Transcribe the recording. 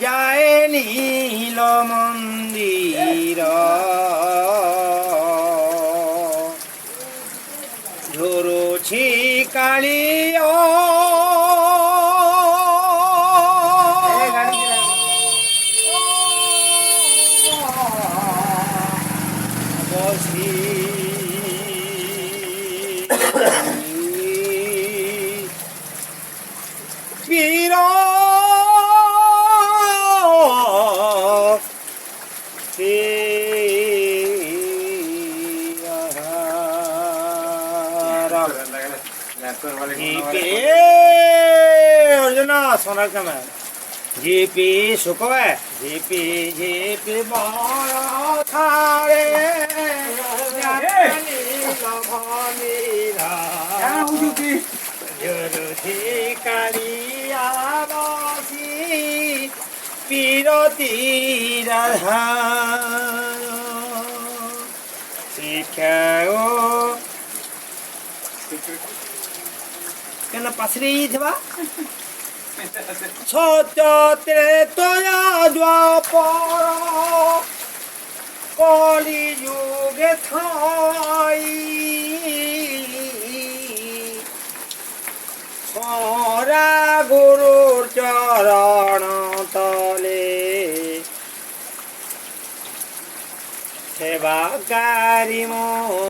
যায় নীল মন্দির ঝরুছি কালিও বসি পীর अर्जुना सोना कम जीपी सुखव जीपी जीपी थारे पीरती राधा शिखाओ কেন পাশে দেবা সত্যে তোরা দ্বাপর কলি যুগে থাই সরা গুরুর চরণ তলে সেবাকারী